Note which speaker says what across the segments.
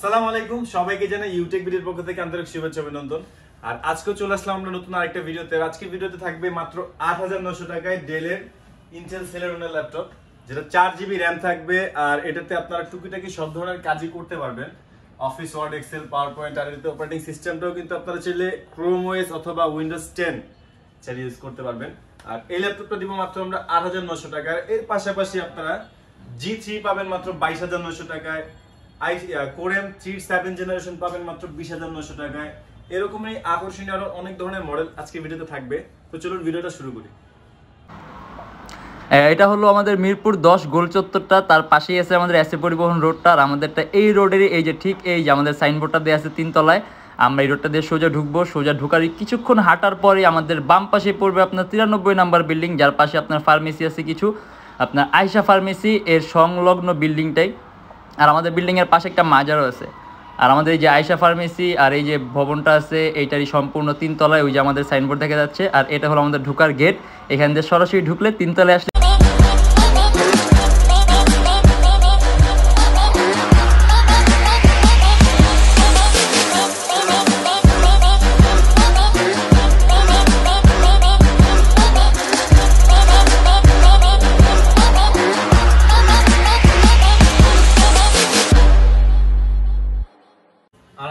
Speaker 1: আসসালামু আলাইকুম সবাইকে জানাই Youtechbd এর পক্ষ থেকে আন্তরিক শুভেচ্ছা অভিনন্দন। আর আজকে চলে আসলাম আমরা নতুন আরেকটা ভিডিওতে। আজকে ভিডিওতে থাকবে মাত্র 8900 টাকায় ডেলের ইন্টেল সেলেরনের ল্যাপটপ, যেটা 4GB RAM থাকবে। আর এটাতে আপনারা টুকিটাকি সব ধরনের কাজই করতে পারবেন, office word, excel, power point. আর এটাতে অপারেটিং সিস্টেমটাও কিন্তু আপনারা চাইলে ক্রোম ওএস অথবা উইন্ডোজ 10 চাইলে ইউজ করতে পারবেন। আর এই ল্যাপটপটা দিব মাত্র আমরা 8900 টাকায়। এর পাশাপাশি আপনারা G3 পাবেন মাত্র 22900 টাকায়, কোরেম 3 জেনারেশন পাবেন মাত্র 20900 টাকায়। এরকমই আকর্ষণীয় আরো অনেক ধরনের মডেল আজকে ভিডিওতে থাকবে। তো চলুন ভিডিওটা শুরু করি।
Speaker 2: এটা হলো আমাদের মিরপুর 10 গোল চত্বরটা, তার পাশেই আছে আমাদের এসএ পরিবহন রোডটা। আর আমাদেরটা এই রোডেরই এই যে ঠিক এই যে আমাদের সাইনবোর্ডটা দেওয়া আছে 3 তলায়। আমরা এই রোডটা দিয়ে সোজা ঢুকবো। সোজা ঢুকার কিছুক্ষণ হাঁটার পরে আমাদের বাম পাশে পড়বে আপনার 93 নাম্বার বিল্ডিং, যার পাশে আপনার ফার্মেসি আছে কিছু, আপনার আয়শা ফার্মেসি এর সংলগ্ন বিল্ডিংটাই। আর আমাদের বিল্ডিংয়ের পাশে একটা মাজারও আছে। আর আমাদের এই যে আয়শা ফার্মেসি আর এই যে ভবনটা আছে এইটারই সম্পূর্ণ 3 তলায় ওই যে আমাদের সাইনবোর্ড দেখা যাচ্ছে। আর এটা হলো আমাদের ঢোকার গেট। এখান দিয়ে সরাসরি ঢুকলে 3 তলায় আসলে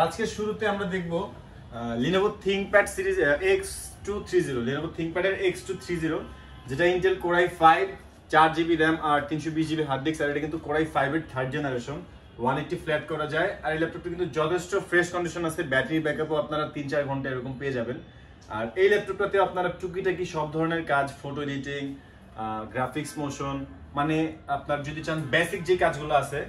Speaker 1: আজকে শুরুতে আমরা দেখব Lenovo ThinkPad series X230, Lenovo ThinkPad এর X230, যেটা Intel Core i5 4GB RAM আর 320GB হার্ড ডিস্ক। আর এটা কিন্তু Core i5 এর 3rd জেনারেশন, 180 ফ্ল্যাট করা যায়। আর এই ল্যাপটপটা কিন্তু যথেষ্ট ফ্রেশ কন্ডিশন আছে, ব্যাটারি ব্যাকআপও আপনারা 3-4 ঘন্টা এরকম পেয়ে যাবেন। আর এই ল্যাপটপটাতে আপনারা টুকিটাকি সব ধরনের কাজ, ফটো এডিটিং, গ্রাফিক্স, মোশন, মানে আপনার যদি চান বেসিক যে কাজগুলো আছে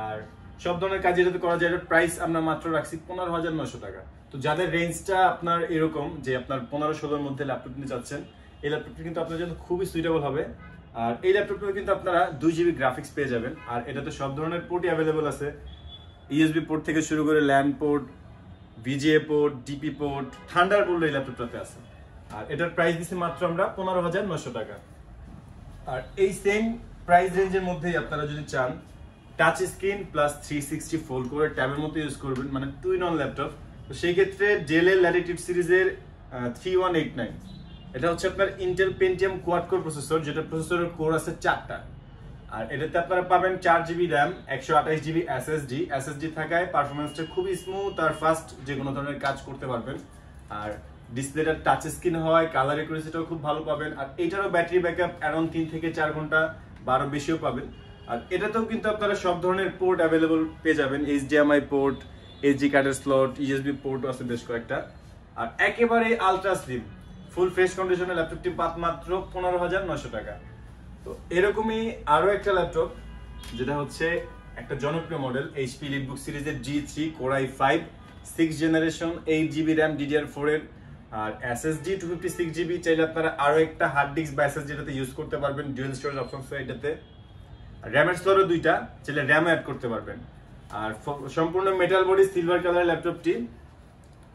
Speaker 1: আর সব ধরনের কাজ এটাতে করা যায়। এটার প্রাইস আমরা মাত্র রাখছি 15900 টাকা। তো যাদের রেঞ্জটা আপনার এরকম যে আপনার 15-16 মধ্যে ল্যাপটপ নিতে চাচ্ছেন, এই ল্যাপটপটা কিন্তু আপনার জন্য খুবই সুইটেবল হবে। আর এই ল্যাপটপটা কিন্তু আপনারা 2GB গ্রাফিক্স পেয়ে যাবেন। আর এটাতে সব ধরনের পোর্টই অ্যাভেলেবল আছে, ইউএসবি পোর্ট থেকে শুরু করে land port, VGA port, DP port, Thunderbolt এই ল্যাপটপটাতে আছে। আর এটার প্রাইস দিচ্ছি মাত্র আমরা 15900 টাকা। আর এই সেম প্রাইস রেঞ্জের মধ্যেই আপনারা যদি চান টাচ স্ক্রিন প্লাস 360 ফোল্ড করে ট্যাবের মতো ইউজ করবেন, মানে 2-in-1 ল্যাপটপ, তো সেই ক্ষেত্রে ডেলের ল্যাটিটিউড সিরিজের 3189, এটা হচ্ছে আপনার Intel Pentium quad core processor, যেটা প্রসেসরের কোর আছে 4টা। আর এটাতে আপনারা পাবেন 4GB RAM, 128GB SSD থাকায় পারফরমেন্সটা খুবই স্মুথ আর ফাস্ট, যে কোনো ধরনের কাজ করতে পারবেন। আর ডিসপ্লেটা টাচ স্ক্রিন হয়, কালার অ্যাকুরেসিটাও খুব ভালো পাবেন। আর এটারও ব্যাটারি ব্যাকআপ অ্যারাউন্ড 3 থেকে 4 ঘন্টা বা আরো বেশিও পাবেন। আর এটাতেও কিন্তু আপনারা সব ধরনের পোর্ট অ্যাভেলেবল পেয়ে যাবেন, HDMI পোর্ট, এসডি কার্ডের স্লট, ইউএসবি পোর্ট আছে বেশ কয়েকটা। আর একেবারে আলট্রা স্লিম ফুল ফ্রেশ কন্ডিশনের ল্যাপটপটি মাত্র 15900 টাকা। তো এরকমই আরো একটা ল্যাপটপ, যেটা হচ্ছে একটা জনপ্রিয় মডেল HP লিটবুক সিরিজের G3 Core i5 6th generation, 8GB RAM DDR4 এর, আর SSD 256GB। চাইলে আপনারা আরো একটা হার্ড ডিস্ক বা SSD এটাতে ইউজ করতে পারবেন, ডুয়াল স্টোরেজ অপশন আছে এটাতে। র্যামের স্লটও 2টা, চাইলে র্যাম অ্যাড করতে পারবেন। আর সম্পূর্ণ মেটাল বডি সিলভার কালার ল্যাপটপটি,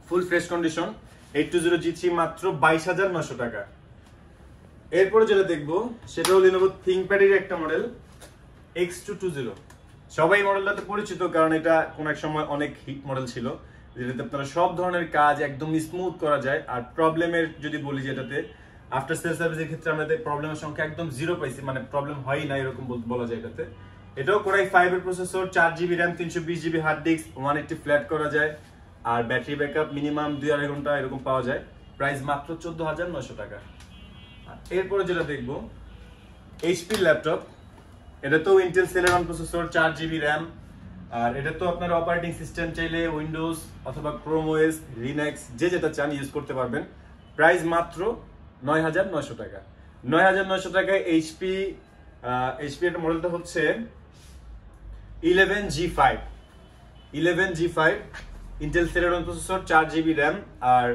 Speaker 1: ফুল ফ্রেশ কন্ডিশন, 820 G3 মাত্র 22900 টাকা। এরপরে যেটা দেখবো সেটা হলো Lenovo ThinkPad এর একটা মডেল X220। সবাই মডেলটাতে পরিচিত, কারণ এটা কোন এক সময় অনেক হিট মডেল ছিল, যেটাতে আপনারা সব ধরনের কাজ একদম স্মুথ করা যায়। আর প্রবলেমের যদি বলি, যেটাতে আফটার সেল সার্ভিসের ক্ষেত্রে আমরা প্রবলেমের সংখ্যা একদম 0 পাইছি, মানে প্রবলেম হয়ই না এরকম বলা যায় এটাতে। এটাও Core i5 এর processor, 4GB RAM, 320GB hard disk, 180 flat করা যায়। আর ব্যাটারি ব্যাকআপ মিনিমাম 2-2.5 ঘন্টা এরকম পাওয়া যায়। প্রাইস মাত্র 14900 টাকা। এরপরে যেটা দেখবো HP ল্যাপটপ, এটা তো Intel Celeron processor, 4GB RAM। আর এটা তো আপনার অপারেটিং সিস্টেম চাইলে উইন্ডোজ অথবা ক্রোম ওএস, লিনাক্স যে যেটা চান ইউজ করতে পারবেন। প্রাইস মাত্র 9900 টাকা। 9900 টাকায় HP এর মডেলটা হচ্ছে 11G5 Intel Celeron processor, 4GB RAM। আর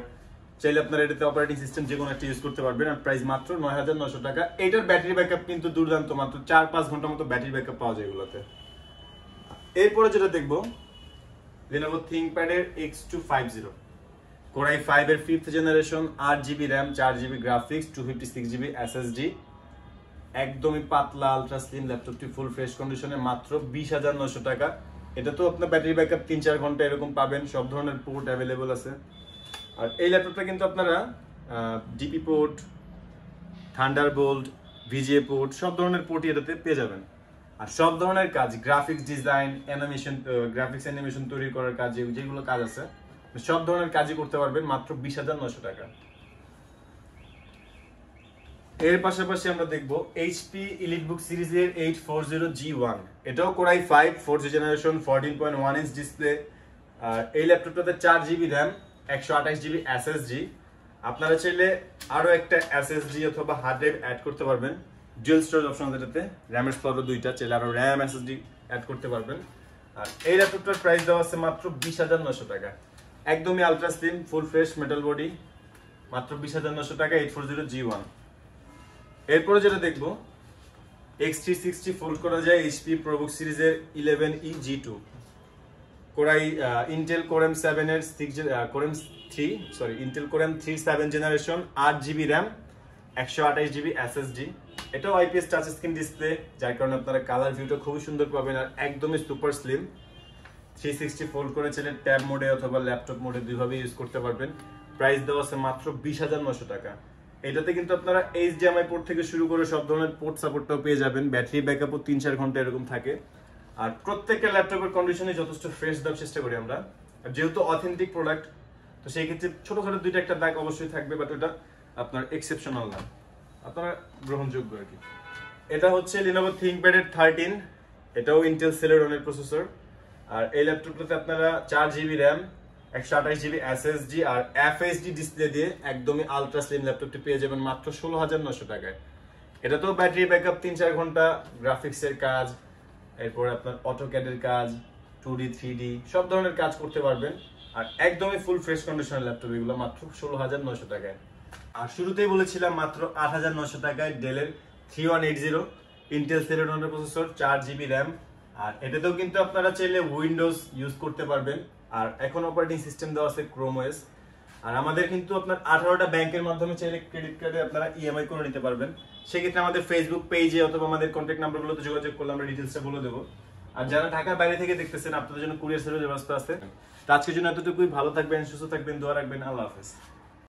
Speaker 1: চাইলে আপনারা এটাতে অপারেটিং সিস্টেম যে কোনো একটা ইউজ করতে পারবেন। আর প্রাইস মাত্র 9900 টাকা। এটার ব্যাটারি ব্যাকআপ কিন্তু দুর্দান্ত, মাত্র 4-5 ঘন্টার মতো ব্যাটারি ব্যাকআপ পাওয়া যায় এগুলোতে। এরপরে যেটা দেখবো Lenovo ThinkPad এর X250, Core i5 এর 5th generation, 8GB RAM, 4GB graphics, 256GB SSD, একদমই পাতলা আলট্রা স্লিম ল্যাপটপটি ফুল ফ্রেশ কন্ডিশনে মাত্র 20900 টাকা। এটা তো আপনার ব্যাটারি ব্যাকআপ 3-4 ঘন্টা এরকম পাবেন, সব ধরনের পোর্ট অ্যাভেলেবল আছে। আর এই ল্যাপটপটা কিন্তু আপনারা DP port, Thunderbolt, VGA port সব ধরনের পোর্টই এটাতে পেয়ে যাবেন। আর সব ধরনের কাজ, graphics design, animation, graphics animation তৈরি করার কাজ, যেগুলো কাজ আছে সব ধরনের কাজই করতে পারবেন মাত্র 20,900 টাকা। এর পাশাপাশি আমরা দেখব এইচপি EliteBook সিরিজের 840G1, এটাও কোরাই 5 4th জেনারেশন 14.1 ইঞ্চ ডিসপ্লে। আর এই ল্যাপটপটাতে 4GB র্যাম, 128GB SSD। আপনারা চাইলে আরো একটা SSD অথবা হার্ড ড্রাইভ অ্যাড করতে পারবেন, ডুয়াল স্টোরেজ অপশন আছে এটাতে, র্যামের স্লটও 2টা, চাইলে আরো র্যাম SSD অ্যাড করতে পারবেন। আর এই ল্যাপটপটার প্রাইস দেওয়া আছে মাত্র 20,900 টাকা, একদমই ultra slim full fresh metal body, মাত্র 20,900 টাকা 840G1। এরপরে যেটা দেখবো X360 ফোল্ড করা যায় এইচপি প্রোবুক সিরিজের 11EG2, core i Intel core M7 এর Intel core M3 7 generation, 8GB RAM, 128GB SSD। এটাও IPS টাচ স্ক্রিন ডিসপ্লে, যার কারণে আপনারা কালার ভিউটা খুবই সুন্দর পাবেন। আর একদমই সুপার স্লিম, 360 ফোল্ড করে চাইলে ট্যাব মোডে অথবা ল্যাপটপ মোডে দুইভাবে ইউজ করতে পারবেন। প্রাইস দেওয়া আছে মাত্র 20,900 টাকা। এটাতে কিন্তু আপনারা HDMI পোর্ট থেকে শুরু করে সব ধরনের পোর্ট সাপোর্টটাও পেয়ে যাবেন, ব্যাটারি ব্যাকআপও 3-4 ঘন্টা এরকম থাকে। আর প্রত্যেকটা ল্যাপটপের কন্ডিশনে যথেষ্ট ফ্রেশ দেওয়ার চেষ্টা করি আমরা, আর যেহেতু অথেন্টিক প্রোডাক্ট তো সেই ক্ষেত্রে ছোটখাটো 2টা একটা দাগ অবশ্যই থাকবে, বাট ওটা আপনার এক্সেপশনাল না, আপনারা গ্রহণযোগ্য আর কি। এটা হচ্ছে Lenovo ThinkPad 13, এটাও ইন্টেল সেলেরনের প্রসেসর। আর এই ল্যাপটপটাতে আপনারা 4GB র্যাম, 128GB SSD আর FHD ডিসপ্লে দিয়ে একদমই আলট্রা স্লিম ল্যাপটপটি পেয়ে যাবেন মাত্র 16,900 টাকায়। এটা তো ব্যাটারি ব্যাকআপ 3-4 ঘন্টা, গ্রাফিক্সের কাজ, এরপর আপনার অটোক্যাডের কাজ, 2D 3D সব ধরনের কাজ করতে পারবেন। আর একদমই ফুল ফ্রেশ কন্ডিশনের ল্যাপটপ এগুলো মাত্র 16,900 টাকায়। আর শুরুতেই বলেছিলাম মাত্র 8,900 টাকায় ডেলের 3180 ইন্টেল সেলেরনের প্রসেসর, 4GB র্যাম। আর এটাতেও কিন্তু আপনারা চাইলে উইন্ডোজ ইউজ করতে পারবেন। আর এখন অপারেটিং সিস্টেম দেওয়া আছে ক্রোম ওএস। আর আমাদের কিন্তু আপনার 18টা ব্যাংকের মাধ্যমে চাইলে ক্রেডিট কার্ডে আপনারা EMI করে নিতে পারবেন। সেক্ষেত্রে আমাদের ফেসবুক পেজে অথবা আমাদের কন্ট্যাক্ট নাম্বারগুলোতে যোগাযোগ করলে আমরা ডিটেলসটা বলে দেবো। আর যারা ঢাকার বাইরে থেকে দেখতেছেন আপনাদের জন্য কুরিয়ার সার্ভিস ব্যবস্থা আছে। আজকের জন্য এতটুকুই, ভালো থাকবেন, সুস্থ থাকবেন, দোয়া রাখবেন, আল্লাহ হাফেজ।